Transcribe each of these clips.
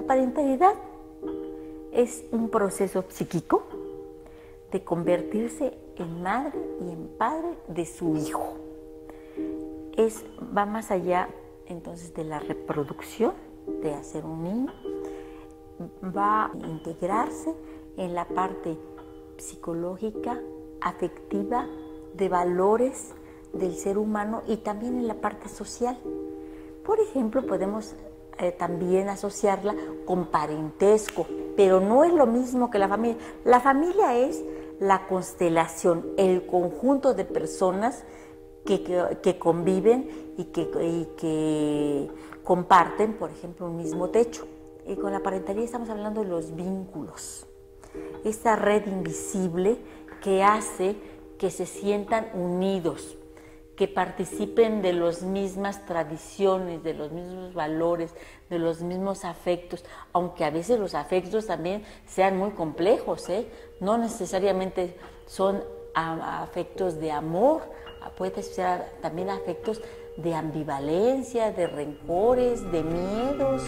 La parentalidad es un proceso psíquico de convertirse en madre y en padre de su hijo. Va más allá entonces de la reproducción, de hacer un niño, va a integrarse en la parte psicológica, afectiva, de valores del ser humano y también en la parte social. Por ejemplo, podemos también asociarla con parentesco, pero no es lo mismo que la familia. La familia es la constelación, el conjunto de personas que conviven y que comparten, por ejemplo, un mismo techo. Y con la parentalidad estamos hablando de los vínculos, esta red invisible que hace que se sientan unidos, que participen de las mismas tradiciones, de los mismos valores, de los mismos afectos, aunque a veces los afectos también sean muy complejos, no necesariamente son afectos de amor, puede ser también afectos de ambivalencia, de rencores, de miedos.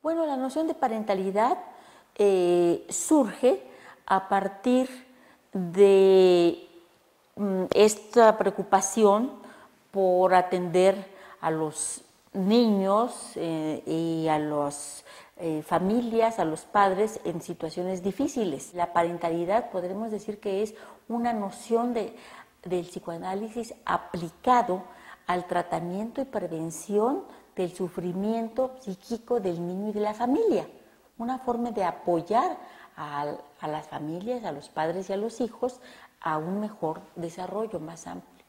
Bueno, la noción de parentalidad surge a partir de esta preocupación por atender a los niños y a las familias, a los padres en situaciones difíciles. La parentalidad podremos decir que es una noción del psicoanálisis aplicado al tratamiento y prevención del sufrimiento psíquico del niño y de la familia. Una forma de apoyar a las familias, a los padres y a los hijos a un mejor desarrollo más amplio.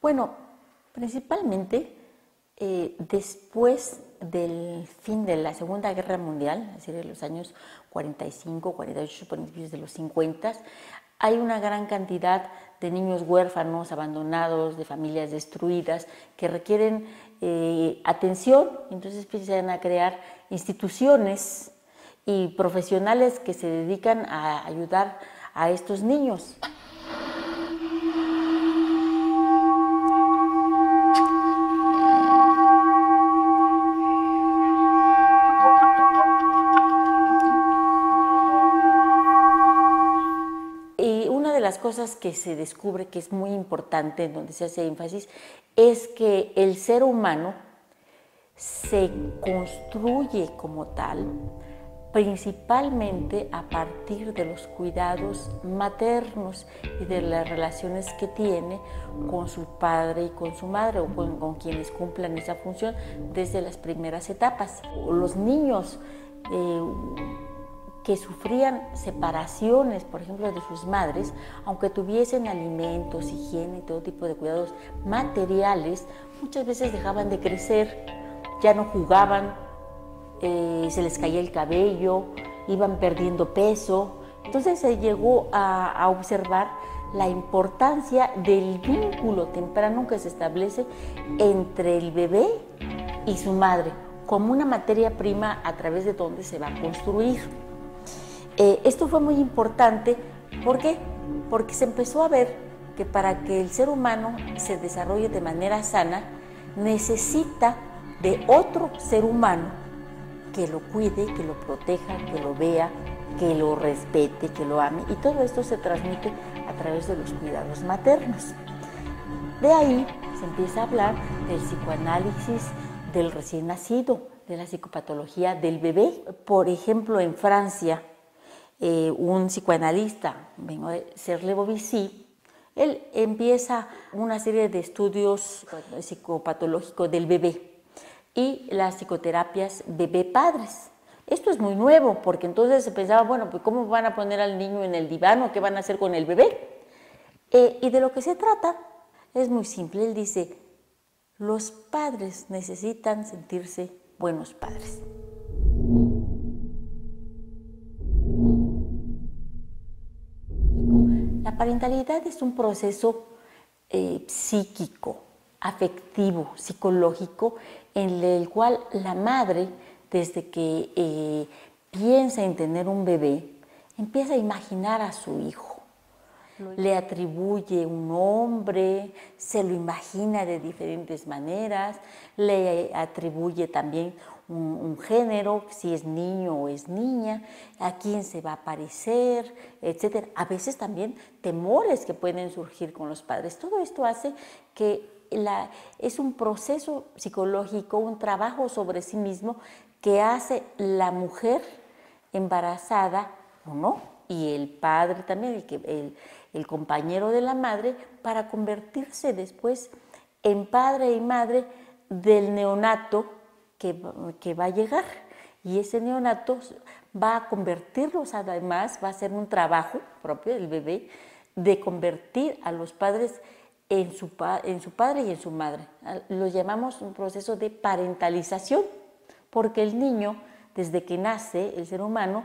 Bueno, principalmente después del fin de la Segunda Guerra Mundial, es decir, de los años 45, 48, principios de los 50, hay una gran cantidad de niños huérfanos, abandonados, de familias destruidas, que requieren atención. Entonces empiezan a crear instituciones y profesionales que se dedican a ayudar a estos niños. Las cosas que se descubre que es muy importante, en donde se hace énfasis, es que el ser humano se construye como tal principalmente a partir de los cuidados maternos y de las relaciones que tiene con su padre y con su madre, o con quienes cumplan esa función desde las primeras etapas. Los niños que sufrían separaciones, por ejemplo, de sus madres, aunque tuviesen alimentos, higiene y todo tipo de cuidados materiales, muchas veces dejaban de crecer, ya no jugaban, se les caía el cabello, iban perdiendo peso. Entonces se llegó a observar la importancia del vínculo temprano que se establece entre el bebé y su madre, como una materia prima a través de donde se va a construir. Esto fue muy importante, ¿por qué? Porque se empezó a ver que para que el ser humano se desarrolle de manera sana, necesita de otro ser humano que lo cuide, que lo proteja, que lo vea, que lo respete, que lo ame, y todo esto se transmite a través de los cuidados maternos. De ahí se empieza a hablar del psicoanálisis del recién nacido, de la psicopatología del bebé. Por ejemplo, en Francia, un psicoanalista, Serge Bovici, él empieza una serie de estudios psicopatológicos del bebé y las psicoterapias bebé padres. Esto es muy nuevo, porque entonces se pensaba, bueno, pues ¿cómo van a poner al niño en el diván o qué van a hacer con el bebé? Y de lo que se trata es muy simple. Él dice, los padres necesitan sentirse buenos padres. La parentalidad es un proceso psíquico, afectivo, psicológico, en el cual la madre, desde que piensa en tener un bebé, empieza a imaginar a su hijo. Le atribuye un nombre, se lo imagina de diferentes maneras, le atribuye también un género, si es niño o es niña, a quién se va a parecer, etc. A veces también temores que pueden surgir con los padres. Todo esto hace que es un proceso psicológico, un trabajo sobre sí mismo que hace la mujer embarazada o no, y el padre también, el compañero de la madre, para convertirse después en padre y madre del neonato que va a llegar. Y ese neonato va a convertirlos, además, va a ser un trabajo propio del bebé de convertir a los padres en su padre y en su madre. Lo llamamos un proceso de parentalización, porque el niño, desde que nace, el ser humano,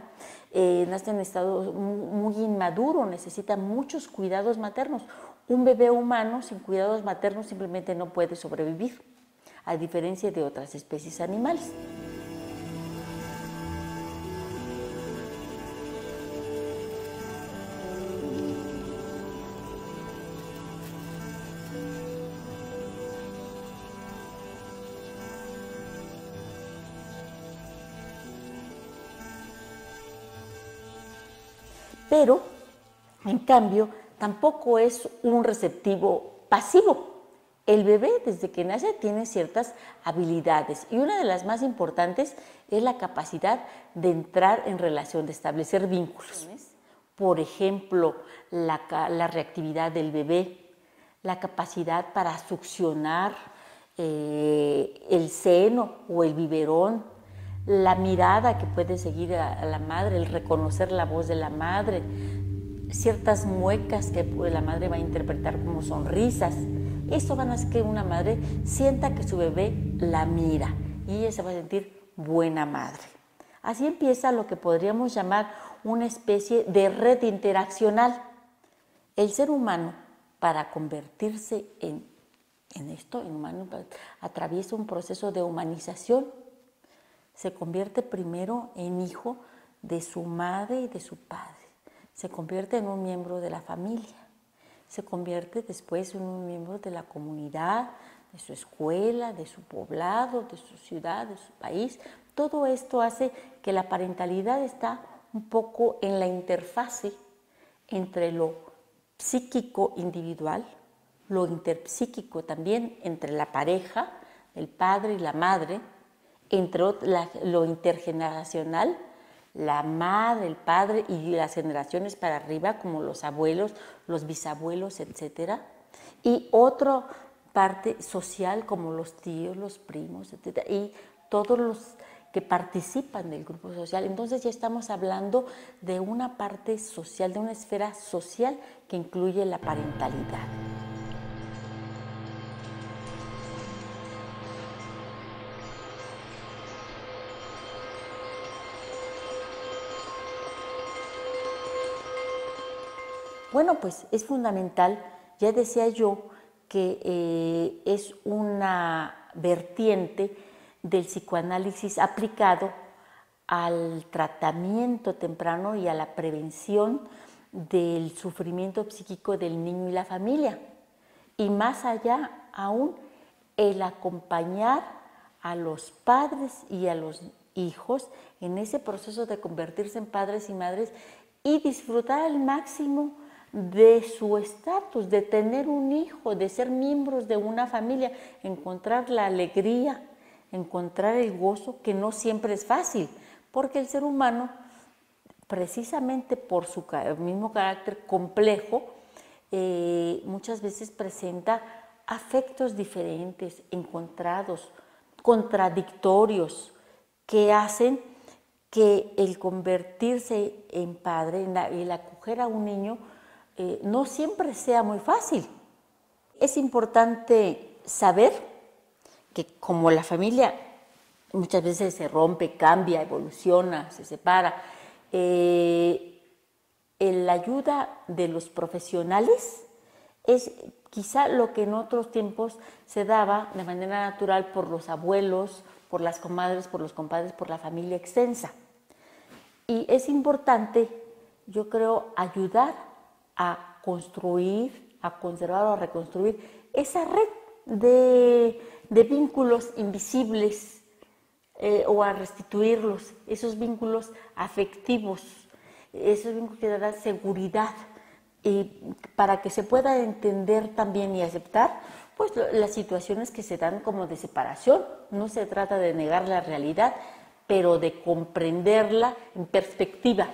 nace en estado muy inmaduro, necesita muchos cuidados maternos. Un bebé humano sin cuidados maternos simplemente no puede sobrevivir, a diferencia de otras especies animales. Pero, en cambio, tampoco es un receptivo pasivo. El bebé, desde que nace, tiene ciertas habilidades y una de las más importantes es la capacidad de entrar en relación, de establecer vínculos. Por ejemplo, la reactividad del bebé, la capacidad para succionar el seno o el biberón, la mirada que puede seguir a la madre, el reconocer la voz de la madre, ciertas muecas que la madre va a interpretar como sonrisas. Esto van a hacer que una madre sienta que su bebé la mira y ella se va a sentir buena madre. Así empieza lo que podríamos llamar una especie de red interaccional. El ser humano, para convertirse en humano, atraviesa un proceso de humanización. Se convierte primero en hijo de su madre y de su padre. Se convierte en un miembro de la familia. Se convierte después en un miembro de la comunidad, de su escuela, de su poblado, de su ciudad, de su país. Todo esto hace que la parentalidad está un poco en la interfase entre lo psíquico individual, lo interpsíquico también entre la pareja, el padre y la madre, entre lo intergeneracional, la madre, el padre y las generaciones para arriba, como los abuelos, los bisabuelos, etc. Y otra parte social, como los tíos, los primos, etc. Y todos los que participan del grupo social. Entonces ya estamos hablando de una parte social, de una esfera social que incluye la parentalidad. Bueno, pues es fundamental, ya decía yo, que es una vertiente del psicoanálisis aplicado al tratamiento temprano y a la prevención del sufrimiento psíquico del niño y la familia. Y más allá aún, el acompañar a los padres y a los hijos en ese proceso de convertirse en padres y madres y disfrutar al máximo de su estatus, de tener un hijo, de ser miembros de una familia, encontrar la alegría, encontrar el gozo, que no siempre es fácil, porque el ser humano, precisamente por su mismo carácter complejo, muchas veces presenta afectos diferentes, encontrados, contradictorios que hacen que el convertirse en padre, el acoger a un niño, no siempre sea muy fácil. Es importante saber que como la familia muchas veces se rompe, cambia, evoluciona, se separa, la ayuda de los profesionales es quizá lo que en otros tiempos se daba de manera natural por los abuelos, por las comadres, por los compadres, por la familia extensa. Y es importante, yo creo, ayudar a construir, a conservar o a reconstruir esa red de vínculos invisibles o a restituirlos, esos vínculos afectivos, esos vínculos que dan seguridad y para que se pueda entender también y aceptar pues las situaciones que se dan como de separación. No se trata de negar la realidad, pero de comprenderla en perspectiva.